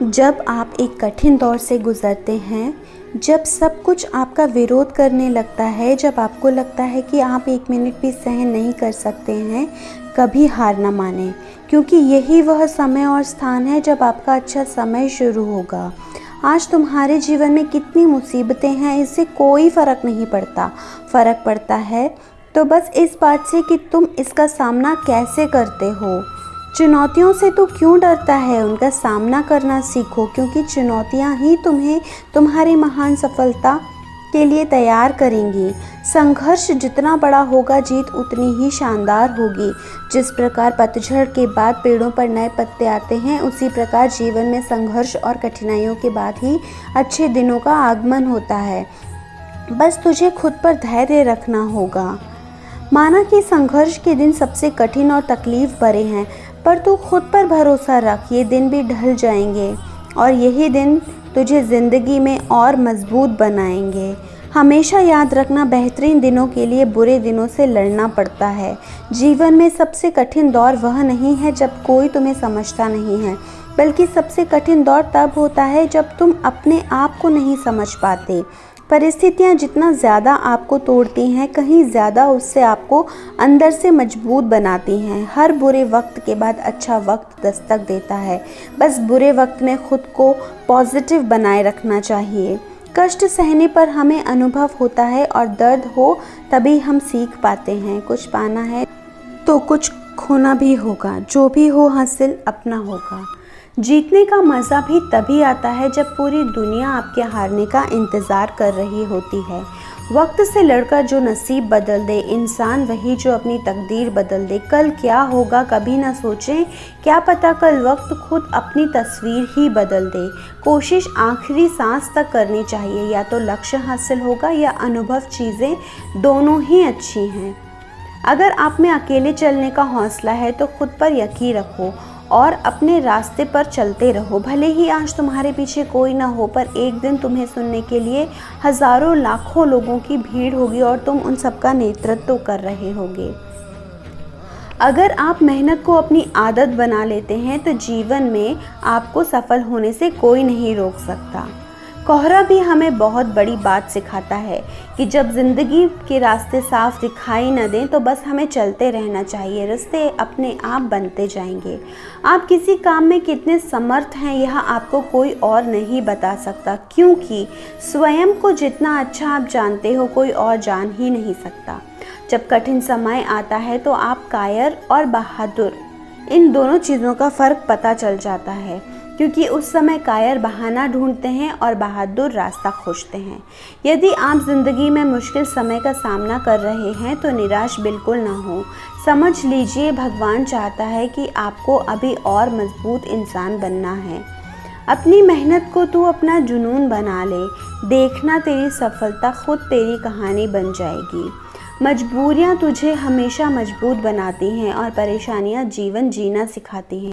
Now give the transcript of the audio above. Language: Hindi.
जब आप एक कठिन दौर से गुज़रते हैं, जब सब कुछ आपका विरोध करने लगता है, जब आपको लगता है कि आप 1 मिनट भी सहन नहीं कर सकते हैं, कभी हार ना मानें, क्योंकि यही वह समय और स्थान है जब आपका अच्छा समय शुरू होगा। आज तुम्हारे जीवन में कितनी मुसीबतें हैं, इससे कोई फ़र्क नहीं पड़ता। फ़र्क पड़ता है तो बस इस बात से कि तुम इसका सामना कैसे करते हो। चुनौतियों से तो क्यों डरता है, उनका सामना करना सीखो, क्योंकि चुनौतियां ही तुम्हें तुम्हारी महान सफलता के लिए तैयार करेंगी। संघर्ष जितना बड़ा होगा, जीत उतनी ही शानदार होगी। जिस प्रकार पतझड़ के बाद पेड़ों पर नए पत्ते आते हैं, उसी प्रकार जीवन में संघर्ष और कठिनाइयों के बाद ही अच्छे दिनों का आगमन होता है। बस तुझे खुद पर धैर्य रखना होगा। माना कि संघर्ष के दिन सबसे कठिन और तकलीफ भरे हैं, पर तू खुद पर भरोसा रख, ये दिन भी ढल जाएंगे और यही दिन तुझे ज़िंदगी में और मजबूत बनाएंगे। हमेशा याद रखना, बेहतरीन दिनों के लिए बुरे दिनों से लड़ना पड़ता है। जीवन में सबसे कठिन दौर वह नहीं है जब कोई तुम्हें समझता नहीं है, बल्कि सबसे कठिन दौर तब होता है जब तुम अपने आप को नहीं समझ पाते। परिस्थितियाँ जितना ज़्यादा आपको तोड़ती हैं, कहीं ज़्यादा उससे आपको अंदर से मजबूत बनाती हैं। हर बुरे वक्त के बाद अच्छा वक्त दस्तक देता है। बस बुरे वक्त में खुद को पॉजिटिव बनाए रखना चाहिए। कष्ट सहने पर हमें अनुभव होता है और दर्द हो तभी हम सीख पाते हैं। कुछ पाना है तो कुछ खोना भी होगा, जो भी हो हासिल अपना होगा। जीतने का मज़ा भी तभी आता है जब पूरी दुनिया आपके हारने का इंतज़ार कर रही होती है। वक्त से लड़कर जो नसीब बदल दे, इंसान वही जो अपनी तकदीर बदल दे। कल क्या होगा कभी ना सोचें, क्या पता कल वक्त खुद अपनी तस्वीर ही बदल दे। कोशिश आखिरी सांस तक करनी चाहिए, या तो लक्ष्य हासिल होगा या अनुभव, चीज़ें दोनों ही अच्छी हैं। अगर आप में अकेले चलने का हौसला है तो खुद पर यकीन रखो और अपने रास्ते पर चलते रहो। भले ही आज तुम्हारे पीछे कोई ना हो, पर एक दिन तुम्हें सुनने के लिए हज़ारों लाखों लोगों की भीड़ होगी और तुम उन सबका नेतृत्व कर रहे होगे। अगर आप मेहनत को अपनी आदत बना लेते हैं तो जीवन में आपको सफल होने से कोई नहीं रोक सकता। कोहरा भी हमें बहुत बड़ी बात सिखाता है कि जब ज़िंदगी के रास्ते साफ दिखाई न दें तो बस हमें चलते रहना चाहिए। रास्ते अपने आप बनते जाएंगे। आप किसी काम में कितने समर्थ हैं, यह आपको कोई और नहीं बता सकता, क्योंकि स्वयं को जितना अच्छा आप जानते हो, कोई और जान ही नहीं सकता। जब कठिन समय आता है तो आप कायर और बहादुर, इन दोनों चीज़ों का फ़र्क पता चल जाता है, क्योंकि उस समय कायर बहाना ढूंढते हैं और बहादुर रास्ता खोजते हैं। यदि आप ज़िंदगी में मुश्किल समय का सामना कर रहे हैं तो निराश बिल्कुल ना हो। समझ लीजिए, भगवान चाहता है कि आपको अभी और मजबूत इंसान बनना है। अपनी मेहनत को तू अपना जुनून बना ले, देखना तेरी सफलता खुद तेरी कहानी बन जाएगी। मजबूरियाँ तुझे हमेशा मजबूत बनाती हैं और परेशानियाँ जीवन जीना सिखाती हैं।